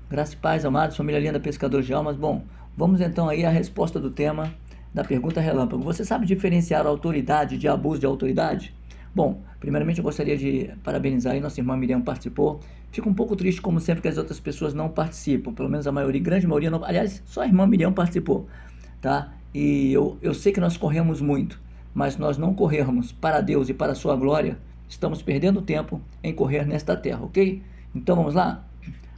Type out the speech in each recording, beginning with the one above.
Graça e paz, amados, família linda, pescadores de almas. Bom, vamos então aí à resposta do tema da pergunta relâmpago. Você sabe diferenciar autoridade de abuso de autoridade? Bom, primeiramente eu gostaria de parabenizar aí, nossa irmã Miriam participou. Fico um pouco triste, como sempre, que as outras pessoas não participam, pelo menos a maioria, grande maioria não. Aliás, só a irmã Miriam participou, tá? E eu sei que nós corremos muito, mas nós não corrermos para Deus e para a sua glória, estamos perdendo tempo em correr nesta terra, ok? Então vamos lá?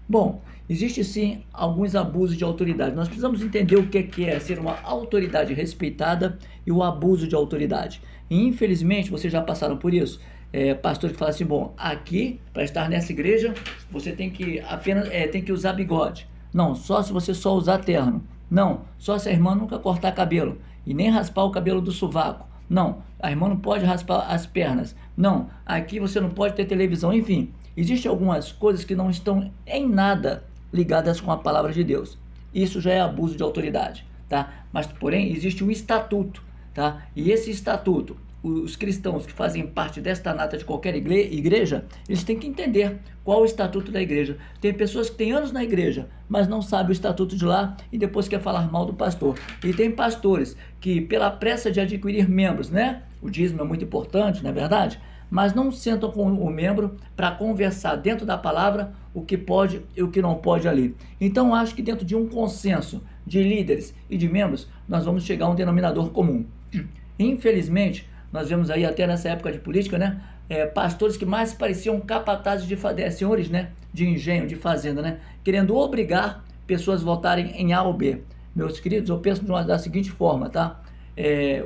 Bom, existe sim alguns abusos de autoridade. Nós precisamos entender o que é ser uma autoridade respeitada e o abuso de autoridade. E infelizmente vocês já passaram por isso. Pastor que fala assim, bom, aqui para estar nessa igreja você tem que apenas tem que usar bigode. Não, só se você só usar terno. Não, só se a irmã nunca cortar cabelo e nem raspar o cabelo do sovaco. Não, a irmã não pode raspar as pernas. Não, aqui você não pode ter televisão. Enfim, existem algumas coisas que não estão em nada ligadas com a palavra de Deus. Isso já é abuso de autoridade, tá? Mas, porém, existe um estatuto, tá? E esse estatuto, os cristãos que fazem parte desta nata de qualquer igreja, eles têm que entender qual é o estatuto da igreja. Tem pessoas que têm anos na igreja, mas não sabem o estatuto de lá e depois quer falar mal do pastor. E tem pastores que, pela pressa de adquirir membros, né? O dízimo é muito importante, não é verdade? Mas não sentam com o membro para conversar dentro da palavra o que pode e o que não pode ali. Então, acho que dentro de um consenso de líderes e de membros, nós vamos chegar a um denominador comum. Infelizmente, nós vemos aí até nessa época de política, né? Pastores que mais pareciam capatazes de senhores, né? De engenho, de fazenda, né? Querendo obrigar pessoas a votarem em A ou B. Meus queridos, eu penso da seguinte forma, tá?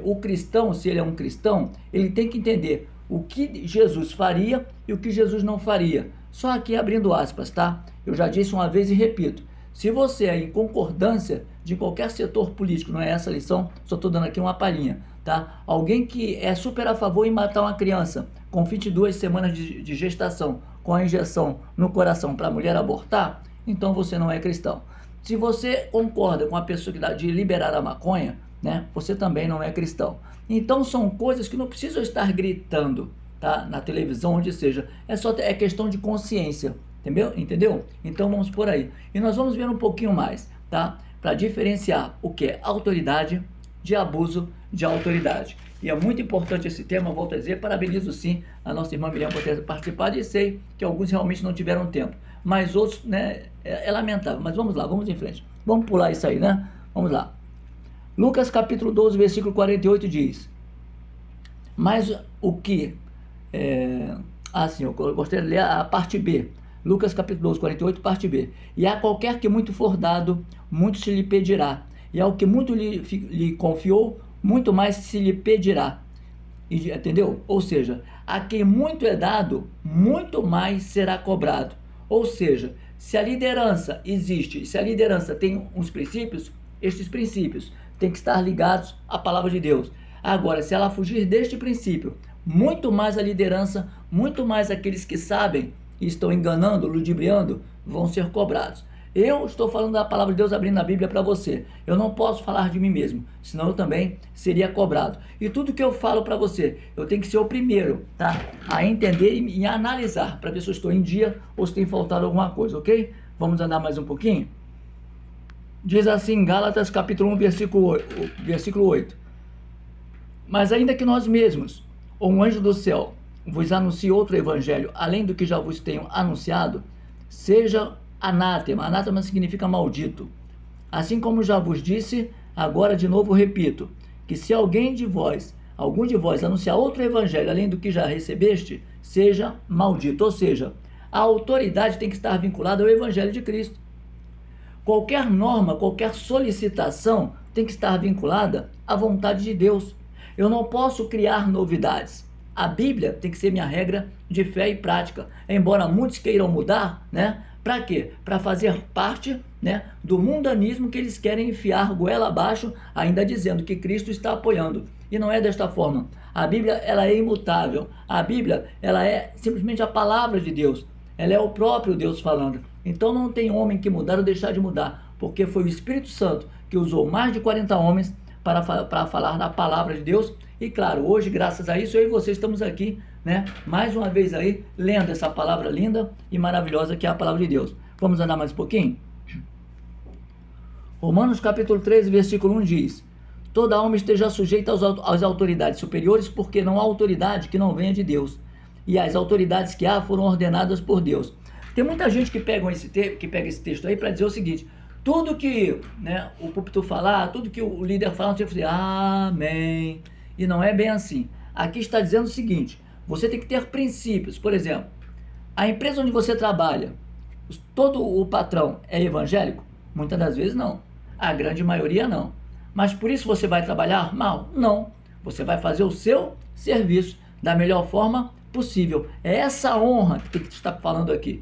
O cristão, se ele é um cristão, ele tem que entender o que Jesus faria e o que Jesus não faria. Só aqui abrindo aspas, tá? Eu já disse uma vez e repito. Se você é em concordância de qualquer setor político, não é essa a lição, só estou dando aqui uma palhinha, tá? Alguém que é super a favor em matar uma criança com 22 semanas de gestação, com a injeção no coração para a mulher abortar, então você não é cristão. Se você concorda com a pessoa de liberar a maconha, né, você também não é cristão. Então são coisas que não precisam estar gritando, tá? Na televisão, onde seja. É questão de consciência, entendeu? Então vamos por aí. E nós vamos ver um pouquinho mais, tá? Para diferenciar o que é autoridade de abuso de autoridade. E é muito importante esse tema, volto a dizer, parabenizo sim a nossa irmã Miriam por ter participado e sei que alguns realmente não tiveram tempo, mas outros, né, é lamentável. Mas vamos lá, vamos em frente. Vamos pular isso aí, né? Vamos lá. Lucas capítulo 12, versículo 48 diz, mas o que... eu gostaria de ler a parte B. Lucas capítulo 12, 48, parte B. E a qualquer que muito for dado, muito se lhe pedirá. E ao que muito lhe confiou, muito mais se lhe pedirá. Entendeu? Ou seja, a quem muito é dado, muito mais será cobrado. Ou seja, se a liderança existe, se a liderança tem uns princípios, estes princípios têm que estar ligados à palavra de Deus. Agora, se ela fugir deste princípio, muito mais a liderança, muito mais aqueles que sabem e estão enganando, ludibriando, vão ser cobrados. Eu estou falando da palavra de Deus abrindo a Bíblia para você. Eu não posso falar de mim mesmo, senão eu também seria cobrado. E tudo que eu falo para você, eu tenho que ser o primeiro, tá? A entender e analisar para ver se eu estou em dia ou se tem faltado alguma coisa, ok? Vamos andar mais um pouquinho? Diz assim, Gálatas capítulo 1, versículo 8. Mas ainda que nós mesmos, ou um anjo do céu, vos anuncie outro evangelho, além do que já vos tenho anunciado, seja anátema. Anátema significa maldito. Assim como já vos disse, agora de novo repito, que se algum de vós anunciar outro evangelho, além do que já recebeste, seja maldito. Ou seja, a autoridade tem que estar vinculada ao evangelho de Cristo. Qualquer norma, qualquer solicitação tem que estar vinculada à vontade de Deus. Eu não posso criar novidades. A Bíblia tem que ser minha regra de fé e prática. Embora muitos queiram mudar, né? Para quê? Para fazer parte, né, do mundanismo que eles querem enfiar goela abaixo, ainda dizendo que Cristo está apoiando. E não é desta forma. A Bíblia, ela é imutável. A Bíblia, ela é simplesmente a palavra de Deus. Ela é o próprio Deus falando. Então não tem homem que mudar ou deixar de mudar, porque foi o Espírito Santo que usou mais de 40 homens para falar da palavra de Deus. E claro, hoje, graças a isso, eu e você estamos aqui, né, mais uma vez aí, lendo essa palavra linda e maravilhosa que é a palavra de Deus. Vamos andar mais um pouquinho? Romanos capítulo 13, versículo 1 diz: toda alma esteja sujeita às autoridades superiores, porque não há autoridade que não venha de Deus, e as autoridades que há foram ordenadas por Deus. Tem muita gente que pega esse texto aí para dizer o seguinte: tudo que, né, o púlpito falar, tudo que o líder fala, você tem que dizer amém. E não é bem assim. Aqui está dizendo o seguinte: você tem que ter princípios. Por exemplo, a empresa onde você trabalha, todo o patrão é evangélico? Muitas das vezes não. A grande maioria não. Mas por isso você vai trabalhar mal? Não. Você vai fazer o seu serviço da melhor forma possível. É essa honra que está falando aqui.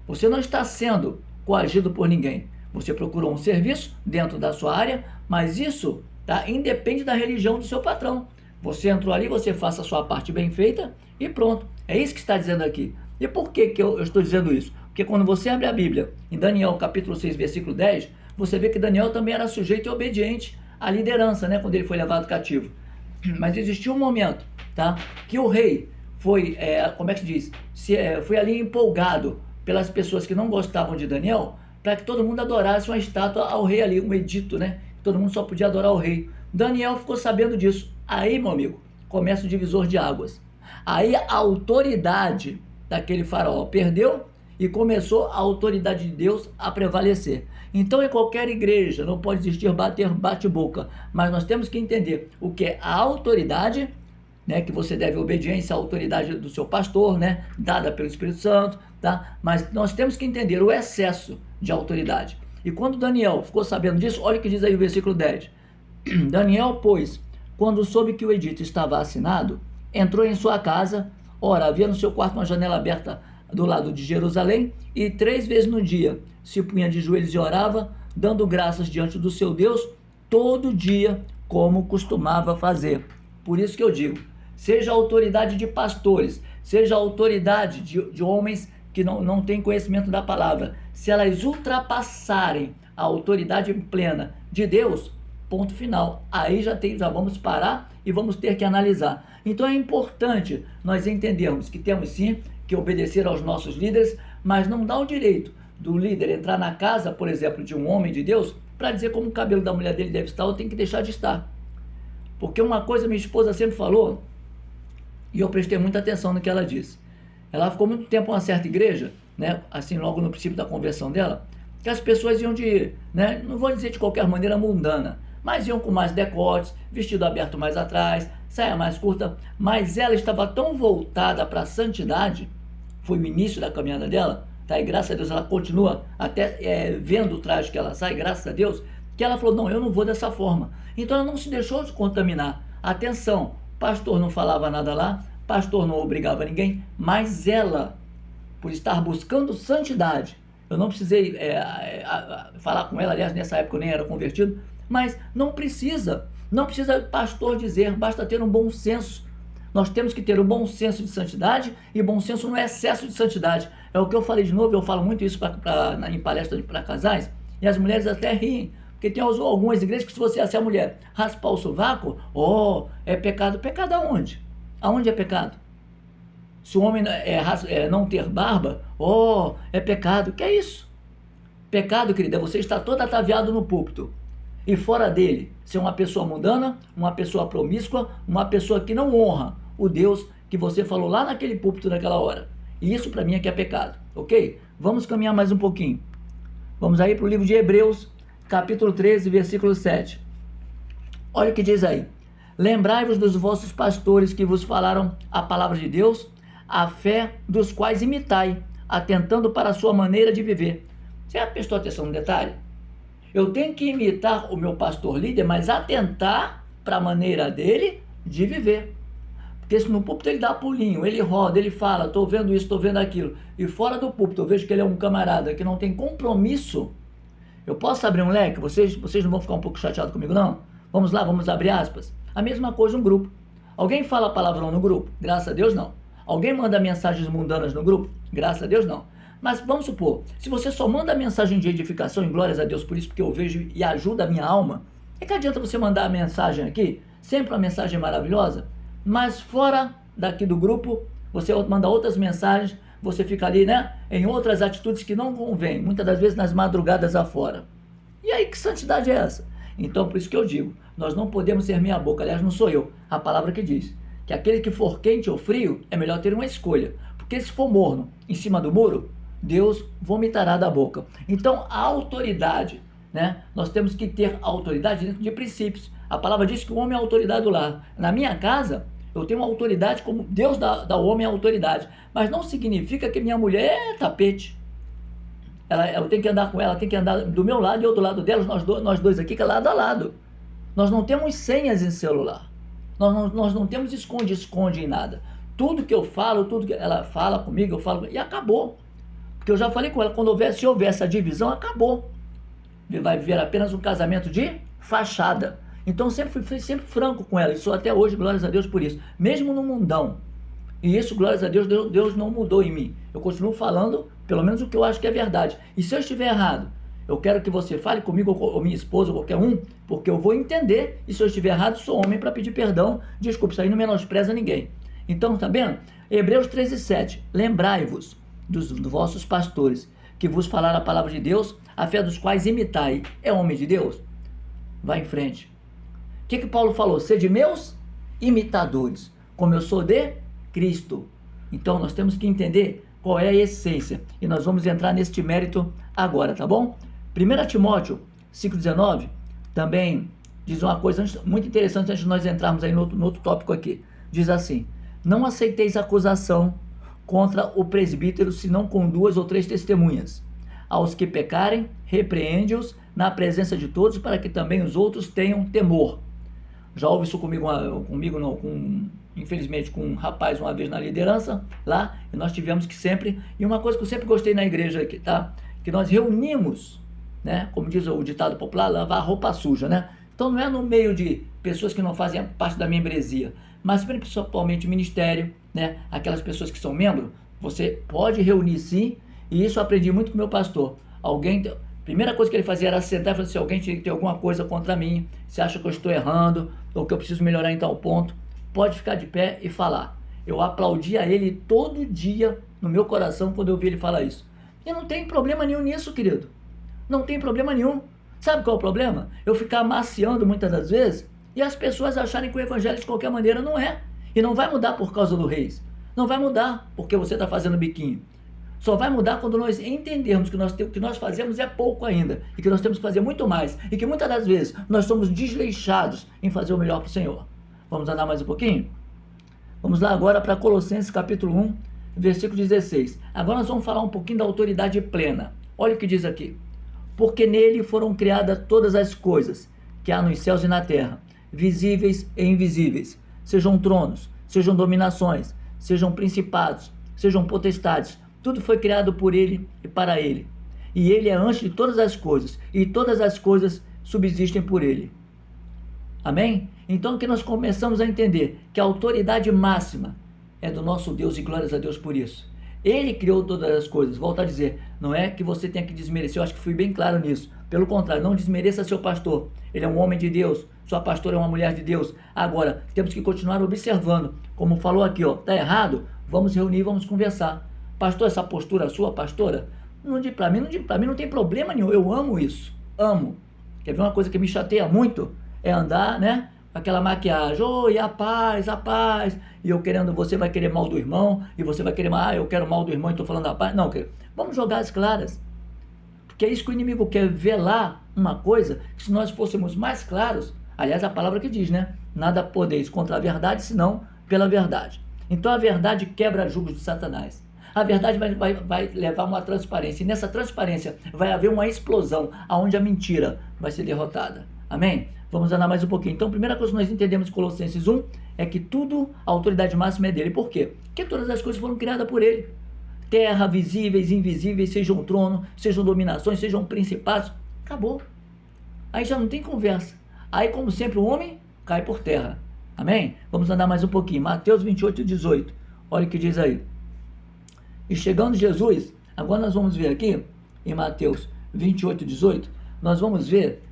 Você não está sendo coagido por ninguém. Você procurou um serviço dentro da sua área, mas isso, tá, independe da religião do seu patrão. Você entrou ali, você faça a sua parte bem feita e pronto. É isso que está dizendo aqui. E por que eu estou dizendo isso? Porque quando você abre a Bíblia, em Daniel capítulo 6, versículo 10, você vê que Daniel também era sujeito e obediente à liderança, né, quando ele foi levado cativo. Mas existiu um momento, tá, que o rei foi, como é que se diz? Foi ali empolgado pelas pessoas que não gostavam de Daniel, para que todo mundo adorasse uma estátua ao rei ali, um edito, né? Todo mundo só podia adorar o rei. Daniel ficou sabendo disso. Aí, meu amigo, começa o divisor de águas. Aí a autoridade daquele faraó perdeu e começou a autoridade de Deus a prevalecer. Então, em qualquer igreja não pode existir bate-boca, mas nós temos que entender o que é a autoridade, né, que você deve obediência à autoridade do seu pastor, né, dada pelo Espírito Santo, tá? Mas nós temos que entender o excesso de autoridade. E quando Daniel ficou sabendo disso, olha o que diz aí o versículo 10. Daniel, pois, quando soube que o edito estava assinado, entrou em sua casa. Ora, havia no seu quarto uma janela aberta do lado de Jerusalém, e 3 vezes no dia se punha de joelhos e orava, dando graças diante do seu Deus, todo dia, como costumava fazer. Por isso que eu digo, seja a autoridade de pastores, seja a autoridade de homens que não têm conhecimento da palavra, se elas ultrapassarem a autoridade plena de Deus, ponto final. Aí já vamos parar e vamos ter que analisar. Então é importante nós entendermos que temos sim que obedecer aos nossos líderes, mas não dá o direito do líder entrar na casa, por exemplo, de um homem de Deus, para dizer como o cabelo da mulher dele deve estar ou tem que deixar de estar. Porque uma coisa minha esposa sempre falou, e eu prestei muita atenção no que ela disse. Ela ficou muito tempo em uma certa igreja, né, assim, logo no princípio da conversão dela, que as pessoas iam né, não vou dizer de qualquer maneira mundana, mas iam com mais decotes, vestido aberto mais atrás, saia mais curta, mas ela estava tão voltada para a santidade, foi o início da caminhada dela, tá? E graças a Deus ela continua até vendo o traje que ela sai, graças a Deus, que ela falou, não, eu não vou dessa forma. Então ela não se deixou de contaminar. Atenção, pastor não falava nada lá, pastor não obrigava ninguém, mas ela, por estar buscando santidade, eu não precisei falar com ela, aliás, nessa época eu nem era convertido, mas não precisa pastor dizer, basta ter um bom senso. Nós temos que ter um bom senso de santidade, e bom senso não é excesso de santidade. É o que eu falei de novo, eu falo muito isso em palestras para casais, e as mulheres até riem, porque tem algumas igrejas que se a mulher raspar o sovaco, é pecado. Pecado aonde? Aonde é pecado? Se o homem não ter barba, é pecado. Que é isso? Pecado, querida, é você estar todo ataviado no púlpito, e fora dele, ser uma pessoa mundana, uma pessoa promíscua, uma pessoa que não honra o Deus que você falou lá naquele púlpito naquela hora. E isso para mim é que é pecado, ok? Vamos caminhar mais um pouquinho. Vamos aí para o livro de Hebreus, capítulo 13, versículo 7. Olha o que diz aí. Lembrai-vos dos vossos pastores que vos falaram a palavra de Deus, a fé dos quais imitai, atentando para a sua maneira de viver. Você já prestou atenção no detalhe? Eu tenho que imitar o meu pastor líder, mas atentar para a maneira dele de viver. Porque se no púlpito ele dá pulinho, ele roda, ele fala, estou vendo isso, estou vendo aquilo, e fora do púlpito eu vejo que ele é um camarada que não tem compromisso, eu posso abrir um leque? Vocês não vão ficar um pouco chateados comigo, não? Vamos lá, vamos abrir aspas. A mesma coisa um grupo. Alguém fala palavrão no grupo? Graças a Deus, não. Alguém manda mensagens mundanas no grupo? Graças a Deus, não. Mas vamos supor, se você só manda mensagem de edificação, e glórias a Deus por isso, porque eu vejo e ajuda a minha alma, é que adianta você mandar a mensagem aqui, sempre uma mensagem maravilhosa, mas fora daqui do grupo, você manda outras mensagens, você fica ali, né, em outras atitudes que não convêm, muitas das vezes nas madrugadas afora. E aí, que santidade é essa? Então, por isso que eu digo, nós não podemos ser meia boca. Aliás, não sou eu, a palavra que diz que aquele que for quente ou frio, é melhor ter uma escolha. Porque se for morno em cima do muro, Deus vomitará da boca. Então, a autoridade, né? Nós temos que ter autoridade dentro de princípios. A palavra diz que o homem é a autoridade do lar. Na minha casa, eu tenho uma autoridade como Deus dá ao homem a autoridade. Mas não significa que minha mulher é tapete. Eu tenho que andar com ela, tem que andar do meu lado e do lado dela, nós dois aqui, que é lado a lado. Nós não temos senhas em celular. Nós não temos esconde em nada. Tudo que eu falo, tudo que ela fala comigo, eu falo, e acabou. Porque eu já falei com ela, se houver essa divisão, acabou. Vai viver apenas um casamento de fachada. Então fui sempre franco com ela, e sou até hoje, glórias a Deus por isso. Mesmo no mundão. E isso, glórias a Deus, Deus não mudou em mim. Eu continuo falando, pelo menos o que eu acho que é verdade. E se eu estiver errado, eu quero que você fale comigo, ou minha esposa, ou qualquer um, porque eu vou entender. E se eu estiver errado, sou homem para pedir perdão. Desculpe, isso aí não menospreza ninguém. Então, tá vendo? Hebreus 13:7. Lembrai-vos dos vossos pastores, que vos falaram a palavra de Deus, a fé dos quais imitai. É homem de Deus? Vai em frente. O que Paulo falou? Sede meus imitadores, como eu sou de Cristo. Então nós temos que entender qual é a essência, e nós vamos entrar neste mérito agora, tá bom? 1 Timóteo 5,19 também diz uma coisa muito interessante antes de nós entrarmos aí no outro tópico aqui. Diz assim: não aceiteis acusação contra o presbítero, senão com 2 ou 3 testemunhas. Aos que pecarem, repreende-os na presença de todos, para que também os outros tenham temor. Já houve isso infelizmente com um rapaz uma vez na liderança lá, e nós tivemos que sempre, e uma coisa que eu sempre gostei na igreja aqui, tá? Que nós reunimos, né? Como diz o ditado popular, lavar a roupa suja, né? Então não é no meio de pessoas que não fazem parte da membresia, mas principalmente o ministério, né? Aquelas pessoas que são membros, você pode reunir sim, e isso eu aprendi muito com o meu pastor. Primeira coisa que ele fazia era sentar e falar: se alguém tem alguma coisa contra mim, se acha que eu estou errando, ou que eu preciso melhorar em tal ponto, pode ficar de pé e falar. Eu aplaudia ele todo dia no meu coração quando eu vi ele falar isso. E não tem problema nenhum nisso, querido. Não tem problema nenhum. Sabe qual é o problema? Eu ficar amaciando muitas das vezes e as pessoas acharem que o evangelho de qualquer maneira não é. E não vai mudar por causa do Reis. Não vai mudar porque você está fazendo biquinho. Só vai mudar quando nós entendermos que o que nós fazemos é pouco ainda, e que nós temos que fazer muito mais, e que muitas das vezes nós somos desleixados em fazer o melhor para o Senhor. Vamos andar mais um pouquinho? Vamos lá agora para Colossenses capítulo 1, versículo 16. Agora nós vamos falar um pouquinho da autoridade plena. Olha o que diz aqui: porque nele foram criadas todas as coisas que há nos céus e na terra, visíveis e invisíveis, sejam tronos, sejam dominações, sejam principados, sejam potestades. Tudo foi criado por ele e para ele. E ele é antes de todas as coisas, e todas as coisas subsistem por ele. Amém? Então que nós começamos a entender que a autoridade máxima é do nosso Deus, e glórias a Deus por isso. Ele criou todas as coisas. Volto a dizer, não é que você tenha que desmerecer, eu acho que fui bem claro nisso. Pelo contrário, não desmereça seu pastor. Ele é um homem de Deus, sua pastora é uma mulher de Deus. Agora, temos que continuar observando. Como falou aqui, está errado? Vamos reunir, vamos conversar. Pastor, essa postura sua, pastora, para mim não tem problema nenhum, eu amo isso, amo. Quer ver uma coisa que me chateia muito? É andar, né, com aquela maquiagem, oi, a paz, e eu querendo, você vai querer mal do irmão, e você vai querer, eu quero mal do irmão e estou falando a paz. Não, vamos jogar as claras, porque é isso que o inimigo quer, velar uma coisa, que se nós fôssemos mais claros, aliás, a palavra que diz, né, nada podeis contra a verdade, senão pela verdade. Então a verdade quebra julgos de Satanás. A verdade vai levar a uma transparência, e nessa transparência vai haver uma explosão, onde a mentira vai ser derrotada. Amém? Vamos andar mais um pouquinho. Então, a primeira coisa que nós entendemos em Colossenses 1 é que tudo, a autoridade máxima é dele. Por quê? Porque todas as coisas foram criadas por ele. Terra, visíveis, invisíveis, sejam um trono, sejam dominações, sejam principados. Acabou. Aí já não tem conversa. Aí, como sempre, o homem cai por terra. Amém? Vamos andar mais um pouquinho. Mateus 28:18. Olha o que diz aí. E chegando Jesus, agora nós vamos ver aqui, em Mateus 28:18, nós vamos ver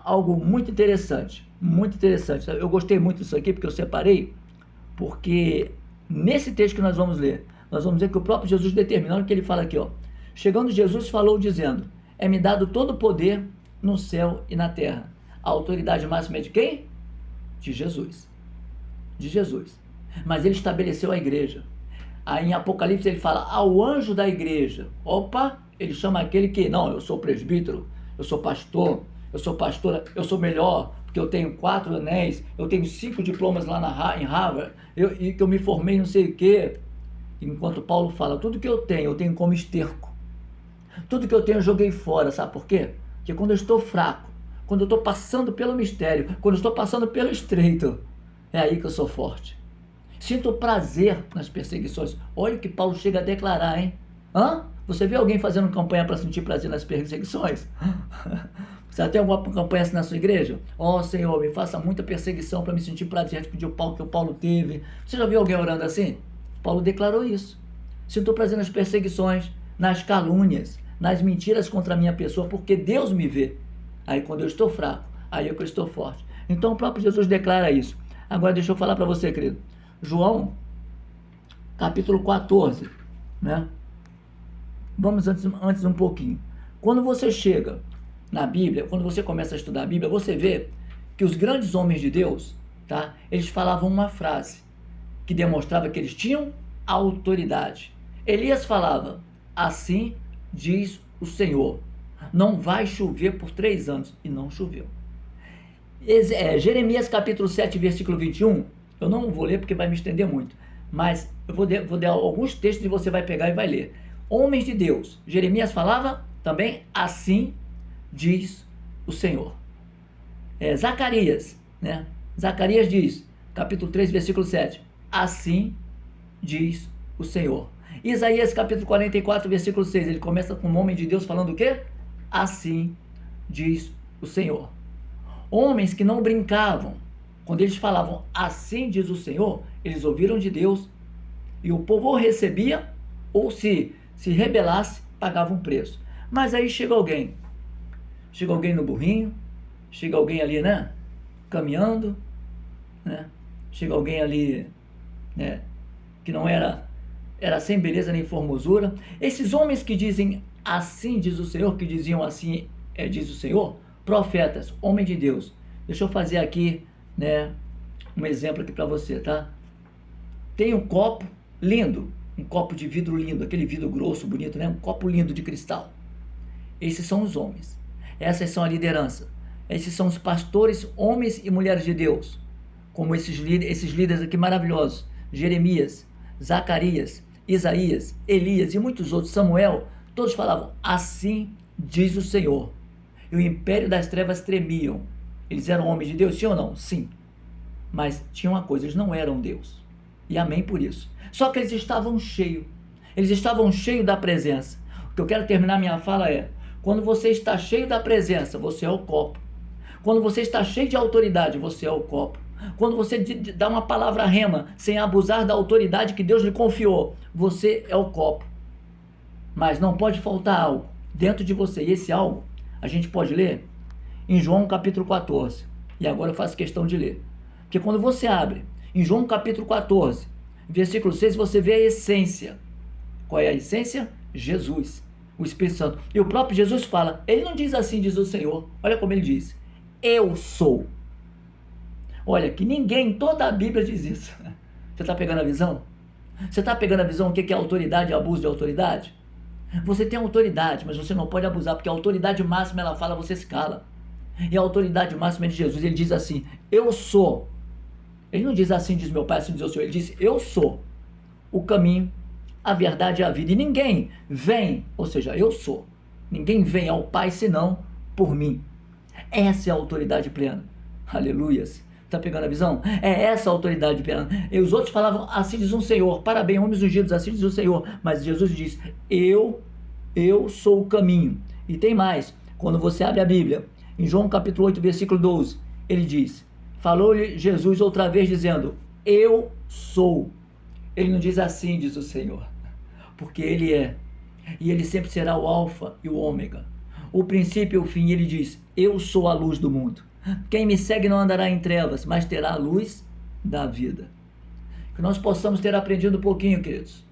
algo muito interessante, muito interessante. Eu gostei muito disso aqui, porque eu separei, porque nesse texto que nós vamos ler, nós vamos ver que o próprio Jesus determina, olha o que ele fala aqui, ó. Chegando Jesus falou dizendo, é-me dado todo o poder no céu e na terra. A autoridade máxima é de quem? De Jesus. De Jesus. Mas ele estabeleceu a igreja. Aí em Apocalipse ele fala ao anjo da igreja. Opa, ele chama aquele que, não, eu sou presbítero, eu sou pastor, eu sou pastora, eu sou melhor, porque eu tenho 4 anéis, eu tenho 5 diplomas lá em Harvard, e que eu me formei não sei o quê. Enquanto Paulo fala, tudo que eu tenho como esterco. Tudo que eu tenho eu joguei fora, sabe por quê? Porque quando eu estou fraco, quando eu estou passando pelo mistério, quando eu estou passando pelo estreito, é aí que eu sou forte. Sinto prazer nas perseguições. Olha o que Paulo chega a declarar, hein? Você vê alguém fazendo campanha para sentir prazer nas perseguições? Você tem alguma campanha assim na sua igreja? Senhor, me faça muita perseguição para me sentir prazer de pedir o pau que o Paulo teve. Você já viu alguém orando assim? Paulo declarou isso. Sinto prazer nas perseguições, nas calúnias, nas mentiras contra a minha pessoa, porque Deus me vê. Aí quando eu estou fraco, aí é que eu estou forte. Então o próprio Jesus declara isso. Agora deixa eu falar para você, querido. João, capítulo 14, né? Vamos antes um pouquinho. Quando você chega na Bíblia, quando você começa a estudar a Bíblia, você vê que os grandes homens de Deus, tá? Eles falavam uma frase que demonstrava que eles tinham autoridade. Elias falava, assim diz o Senhor, não vai chover por 3 anos, e não choveu. Jeremias capítulo 7, versículo 21, eu não vou ler porque vai me estender muito, mas eu vou dar alguns textos e você vai pegar e vai ler. Homens de Deus, Jeremias falava também, assim diz o Senhor. Zacarias, né? Zacarias diz, capítulo 3, versículo 7, assim diz o Senhor. Isaías capítulo 44, versículo 6, ele começa com um homem de Deus falando o quê? Assim diz o Senhor. Homens que não brincavam, quando eles falavam assim diz o Senhor, eles ouviram de Deus e o povo ou recebia ou se rebelasse, pagava um preço. Mas aí chega alguém no burrinho, chega alguém ali, né, caminhando, né, chega alguém ali, né, que não era sem beleza nem formosura. Esses homens que dizem assim diz o Senhor, que diziam assim diz o Senhor, profetas, homem de Deus. Deixa eu fazer aqui, né, um exemplo aqui para você, tá? Tem um copo lindo, um copo de vidro lindo, aquele vidro grosso, bonito, né? Um copo lindo de cristal. Esses são os homens. Essas são a liderança. Esses são os pastores, homens e mulheres de Deus. Como esses líderes aqui maravilhosos. Jeremias, Zacarias, Isaías, Elias e muitos outros, Samuel, todos falavam, assim diz o Senhor. E o império das trevas tremiam. Eles eram homens de Deus, sim ou não? Sim. Mas tinha uma coisa, eles não eram Deus. E amém por isso. Só que eles estavam cheios. Eles estavam cheios da presença. O que eu quero terminar minha fala é, quando você está cheio da presença, você é o copo. Quando você está cheio de autoridade, você é o copo. Quando você dá uma palavra rema, sem abusar da autoridade que Deus lhe confiou, você é o copo. Mas não pode faltar algo dentro de você. E esse algo, a gente pode ler em João capítulo 14. E agora eu faço questão de ler. Porque quando você abre em João capítulo 14, versículo 6, você vê a essência. Qual é a essência? Jesus, o Espírito Santo. E o próprio Jesus fala, ele não diz assim, diz o Senhor. Olha como ele diz, eu sou. Olha, que ninguém em toda a Bíblia diz isso. Você está pegando a visão? Você está pegando a visão o que é autoridade e abuso de autoridade? Você tem autoridade, mas você não pode abusar, porque a autoridade máxima, ela fala, você se cala. E a autoridade máxima é de Jesus, ele diz assim, eu sou. Ele não diz assim, diz meu Pai, assim diz o Senhor, ele diz, eu sou o caminho, a verdade e a vida. E ninguém vem, ou seja, eu sou. Ninguém vem ao Pai senão por mim. Essa é a autoridade plena. Aleluias. Está pegando a visão? É essa a autoridade plena. E os outros falavam, assim diz o Senhor. Parabéns, homens ungidos, assim diz o Senhor. Mas Jesus diz, eu sou o caminho. E tem mais. Quando você abre a Bíblia, em João capítulo 8, versículo 12, ele diz, falou-lhe Jesus outra vez dizendo, eu sou. Ele não diz assim, diz o Senhor, porque ele é. E ele sempre será o alfa e o ômega, o princípio e o fim. Ele diz, eu sou a luz do mundo. Quem me segue não andará em trevas, mas terá a luz da vida. Que nós possamos ter aprendido um pouquinho, queridos,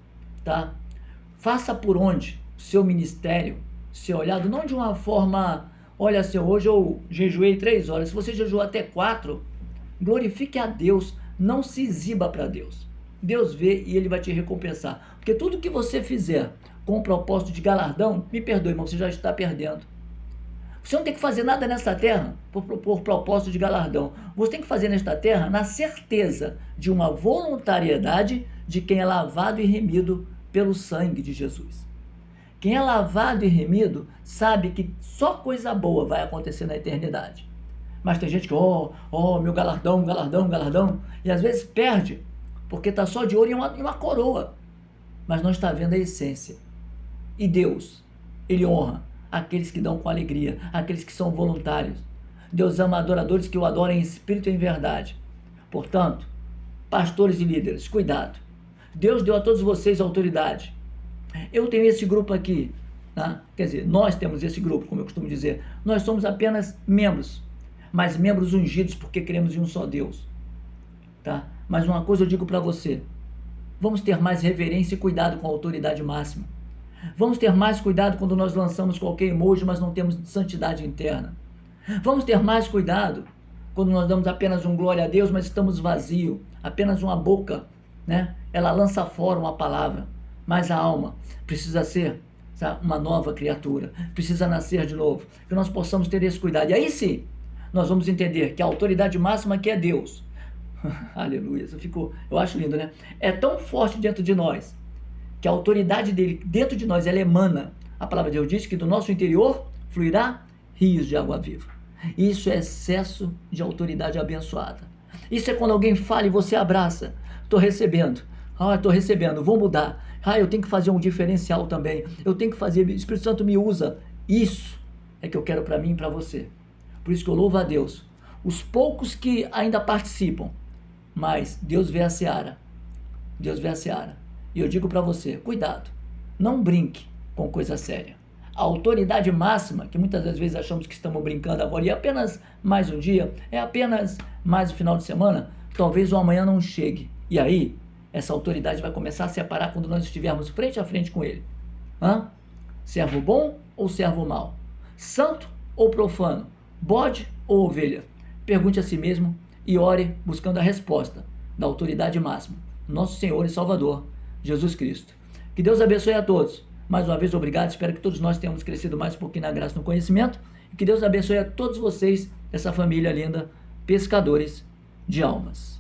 tá? Faça por onde o seu ministério ser olhado, não de uma forma Olha, Senhor, hoje eu jejuei 3 horas. Se você jejuou até 4, glorifique a Deus. Não se exiba para Deus. Deus vê e Ele vai te recompensar. Porque tudo que você fizer com o propósito de galardão, me perdoe, mas você já está perdendo. Você não tem que fazer nada nesta terra por propósito de galardão. Você tem que fazer nesta terra na certeza de uma voluntariedade de quem é lavado e remido pelo sangue de Jesus. Quem é lavado e remido sabe que só coisa boa vai acontecer na eternidade. Mas tem gente que, meu galardão, galardão, galardão, e às vezes perde, porque está só de ouro e uma coroa, mas não está vendo a essência. E Deus, Ele honra aqueles que dão com alegria, aqueles que são voluntários. Deus ama adoradores que o adoram em espírito e em verdade. Portanto, pastores e líderes, cuidado. Deus deu a todos vocês autoridade. Eu tenho esse grupo aqui, né? Quer dizer, nós temos esse grupo, como eu costumo dizer. Nós somos apenas membros, mas membros ungidos porque cremos em um só Deus. Tá? Mas uma coisa eu digo para você, vamos ter mais reverência e cuidado com a autoridade máxima. Vamos ter mais cuidado quando nós lançamos qualquer emoji, mas não temos santidade interna. Vamos ter mais cuidado quando nós damos apenas um glória a Deus, mas estamos vazios, apenas uma boca, né? Ela lança fora uma palavra, mas a alma precisa ser, sabe, uma nova criatura, precisa nascer de novo, que nós possamos ter esse cuidado. E aí sim, nós vamos entender que a autoridade máxima que é Deus, aleluia, eu acho lindo, né? É tão forte dentro de nós, que a autoridade dele dentro de nós, ela emana. A palavra de Deus diz que do nosso interior fluirá rios de água viva. Isso é excesso de autoridade abençoada. Isso é quando alguém fala e você abraça. Estou recebendo, vou mudar. Eu tenho que fazer um diferencial também. Eu tenho que fazer, o Espírito Santo me usa. Isso é que eu quero para mim e para você. Por isso que eu louvo a Deus. Os poucos que ainda participam, mas Deus vê a seara. Deus vê a seara. E eu digo para você, cuidado, não brinque com coisa séria. A autoridade máxima, que muitas das vezes achamos que estamos brincando agora, e é apenas mais um dia, é apenas mais um final de semana, talvez o amanhã não chegue. E aí, essa autoridade vai começar a separar quando nós estivermos frente a frente com Ele. Servo bom ou servo mau? Santo ou profano? Bode ou ovelha? Pergunte a si mesmo e ore buscando a resposta da autoridade máxima, nosso Senhor e Salvador, Jesus Cristo. Que Deus abençoe a todos. Mais uma vez, obrigado. Espero que todos nós tenhamos crescido mais um pouquinho na graça e no conhecimento. E que Deus abençoe a todos vocês, essa família linda, pescadores de almas.